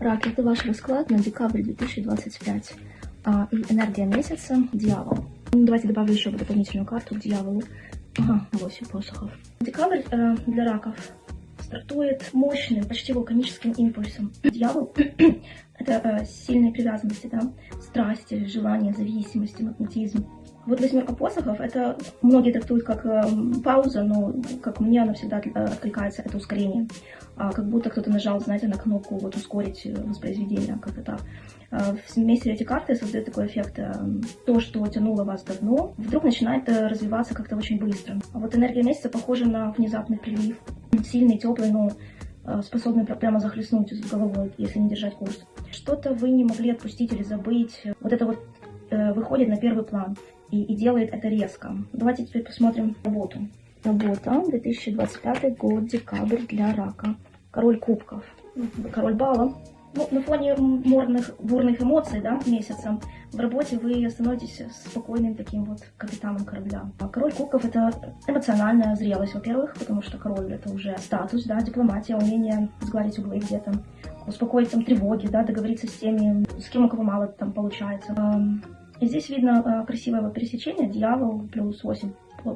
Рак, это ваш расклад на декабрь 2025. И энергия месяца – дьявол. Давайте добавлю еще дополнительную карту к дьяволу. 8 посохов. Декабрь для раков стартует мощным, почти вулканическим импульсом. Дьявол – это сильные привязанности, да? Страсти, желания, зависимости, магнетизм. Вот 8 посохов, это многие трактуют как пауза, но как мне она всегда откликается, это ускорение. Как будто кто-то нажал, знаете, на кнопку вот ускорить воспроизведение, как это. Вместе эти карты создают такой эффект, то, что тянуло вас давно, вдруг начинает развиваться как-то очень быстро. А вот энергия месяца похожа на внезапный прилив, сильный, теплый, но способный прямо захлестнуть с головой, если не держать курс. Что-то вы не могли отпустить или забыть, вот это вот выходит на первый план и делает это резко. Давайте теперь посмотрим работу. Работа, 2025 год, декабрь для рака. Король кубков, король бала. Ну, на фоне бурных эмоций, да, месяца, в работе вы становитесь спокойным таким вот капитаном корабля. Король кубков — это эмоциональная зрелость, во-первых, потому что король — это уже статус, да, дипломатия, умение сгладить углы где-то, успокоить там тревоги, да, договориться с теми, с кем у кого мало там получается. И здесь видно красивое вот пересечение, дьявол плюс 8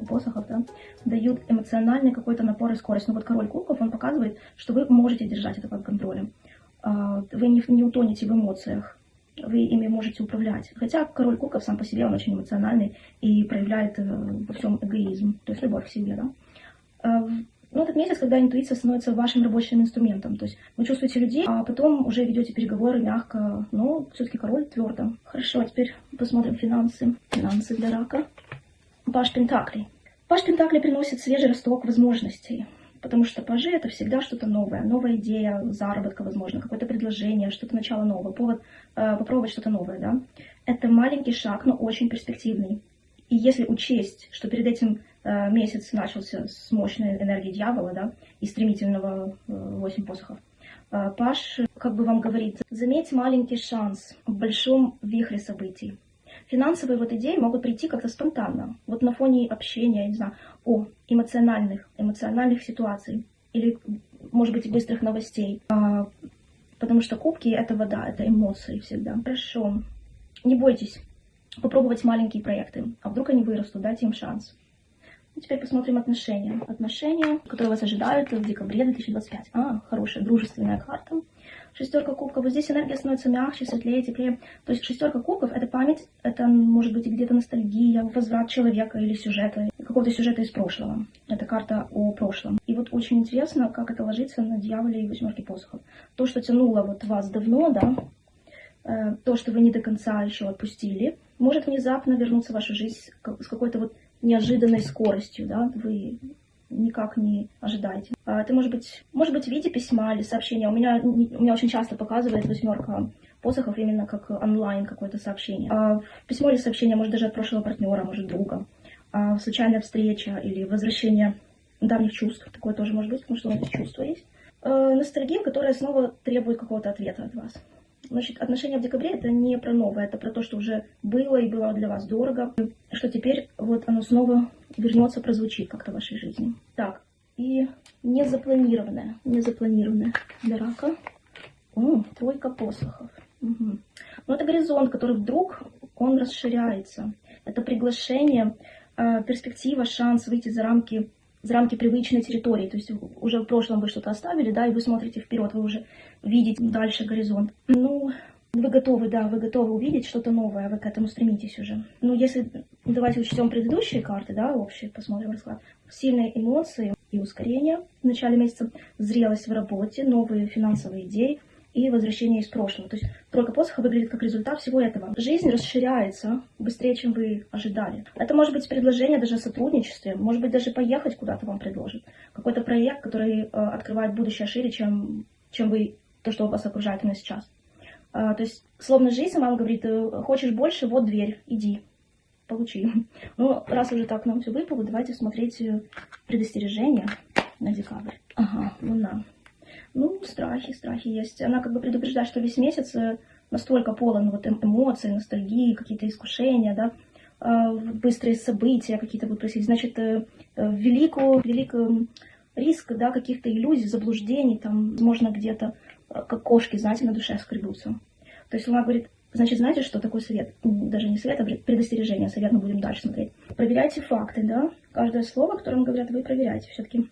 посохов, да, дают эмоциональный какой-то напор и скорость. Но вот король кубков, он показывает, что вы можете держать это под контролем. Вы не утонете в эмоциях, вы ими можете управлять. Хотя король кубков сам по себе, он очень эмоциональный и проявляет во всем эгоизм, то есть любовь к себе, да. Но этот месяц, когда интуиция становится вашим рабочим инструментом, то есть вы чувствуете людей, а потом уже ведете переговоры мягко, но все-таки король твердо. Хорошо, а теперь посмотрим финансы. Финансы для рака. Паж Пентаклей. Паж Пентаклей приносит свежий росток возможностей, потому что пажи — это всегда что-то новое, новая идея заработка, возможно, какое-то предложение, что-то начало нового, повод попробовать что-то новое, да. Это маленький шаг, но очень перспективный. И если учесть, что перед этим месяц начался с мощной энергией дьявола, да, и стремительного 8 посохов, паж как бы вам говорит: заметь маленький шанс в большом вихре событий. Финансовые вот идеи могут прийти как-то спонтанно, вот на фоне общения, я не знаю, эмоциональных ситуаций или, может быть, быстрых новостей. Потому что кубки — это вода, это эмоции всегда. Хорошо, не бойтесь попробовать маленькие проекты, а вдруг они вырастут, дайте им шанс. И теперь посмотрим отношения. Отношения, которые вас ожидают в декабре 2025. Хорошая, дружественная карта. 6 кубков. Вот здесь энергия становится мягче, светлее, теплее. То есть 6 кубков — это память, это может быть где-то ностальгия, возврат человека или сюжета, какого-то сюжета из прошлого. Это карта о прошлом. И вот очень интересно, как это ложится на дьяволе и 8 посохов. То, что тянуло вот вас давно, да, то, что вы не до конца еще отпустили, может внезапно вернуться в вашу жизнь с какой-то вот неожиданной скоростью, да, вы никак не ожидаете. Это может быть в виде письма или сообщения. У меня очень часто показывает 8 посохов именно как онлайн какое-то сообщение. Письмо или сообщение, может, даже от прошлого партнера, может, друга. Случайная встреча или возвращение давних чувств. Такое тоже может быть, потому что у нас чувства есть. Ностальгия, которая снова требует какого-то ответа от вас. Значит, отношения в декабре — это не про новое, это про то, что уже было и было для вас дорого, что теперь вот оно снова вернется, прозвучит как-то в вашей жизни. Так, и незапланированное для рака. 3 посохов. Но это горизонт, который вдруг он расширяется. Это приглашение, перспектива, шанс выйти за рамки привычной территории. То есть уже в прошлом вы что-то оставили, да, и вы смотрите вперед, вы уже видите дальше горизонт. Ну, вы готовы увидеть что-то новое, вы к этому стремитесь уже. Ну, если давайте учтем предыдущие карты, да, общие, посмотрим расклад. Сильные эмоции и ускорение в начале месяца, зрелость в работе, новые финансовые идеи и возвращение из прошлого. То есть 3 посохов выглядит как результат всего этого. Жизнь расширяется быстрее, чем вы ожидали. Это может быть предложение даже о сотрудничестве, может быть даже поехать куда-то вам предложат. Какой-то проект, который открывает будущее шире, чем то, что вас окружает именно сейчас. То есть словно жизнь вам говорит: хочешь больше, вот дверь, иди, получи. Ну, раз уже так нам все выпало, давайте смотреть предостережения на декабрь. Луна. Ну, страхи есть. Она как бы предупреждает, что весь месяц настолько полон вот эмоций, ностальгии, какие-то искушения, да, быстрые события какие-то будут происходить. Значит, великий риск, да, каких-то иллюзий, заблуждений, там, возможно, где-то как кошки, знаете, на душе скребутся. То есть Луна говорит, значит, знаете, что такой совет? Даже не совет, а предостережение. Совет мы будем дальше смотреть. Проверяйте факты, да? Каждое слово, которое вам говорят, вы проверяйте. Все-таки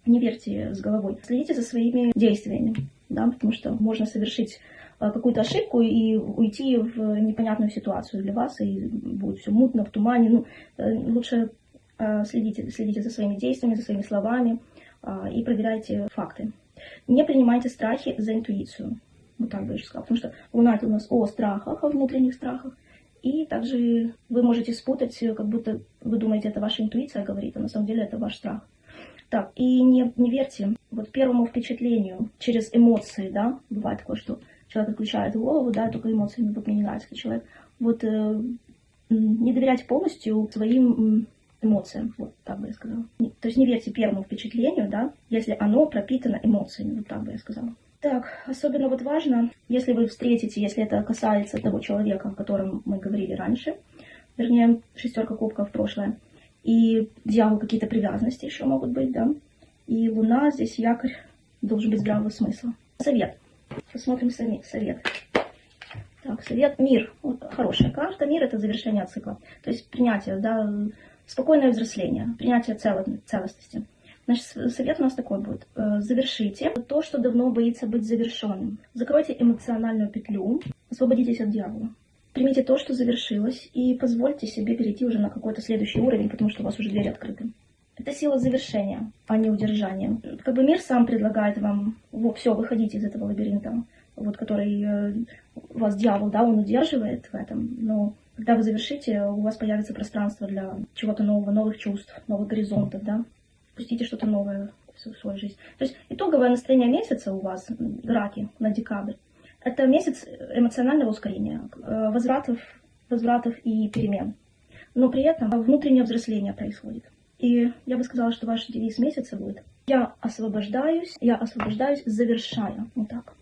не верьте с головой. Следите за своими действиями, да? Потому что можно совершить какую-то ошибку и уйти в непонятную ситуацию для вас, и будет все мутно, в тумане. Ну, лучше следите за своими действиями, за своими словами и проверяйте факты. Не принимайте страхи за интуицию. Вот так бы я сказала. Потому что Луна — это у нас о страхах, о внутренних страхах. И также вы можете спутать, как будто вы думаете, это ваша интуиция говорит, а на самом деле это ваш страх. Так, и не верьте вот первому впечатлению через эмоции, да, бывает такое, что человек отключает голову, да, только эмоциями, вот мне не нравится человек. Вот не доверяйте полностью своим эмоциям, вот так бы я сказала. То есть не верьте первому впечатлению, да, если оно пропитано эмоциями, вот так бы я сказала. Так, особенно вот важно, если вы встретите, если это касается того человека, о котором мы говорили раньше, вернее, 6 кубков в прошлое, и дьявол какие-то привязанности еще могут быть, да, и Луна здесь якорь, должен быть здравого смысла. Совет. Посмотрим совет. Так, совет. Мир. Вот, хорошая карта. Мир — это завершение цикла. То есть принятие, да, спокойное взросление, принятие целостности. Значит, совет у нас такой будет. Завершите то, что давно боится быть завершенным. Закройте эмоциональную петлю, освободитесь от дьявола. Примите то, что завершилось, и позвольте себе перейти уже на какой-то следующий уровень, потому что у вас уже двери открыты. Это сила завершения, а не удержания. Как бы мир сам предлагает вам, все, выходите из этого лабиринта, вот, который вас дьявол, да, он удерживает в этом, но когда вы завершите, у вас появится пространство для чего-то нового, новых чувств, новых горизонтов, да. Пустите что-то новое в свою жизнь. То есть итоговое настроение месяца у вас, раки, на декабрь, это месяц эмоционального ускорения, возвратов и перемен. Но при этом внутреннее взросление происходит. И я бы сказала, что ваш девиз месяца будет: я освобождаюсь, завершая. Вот так.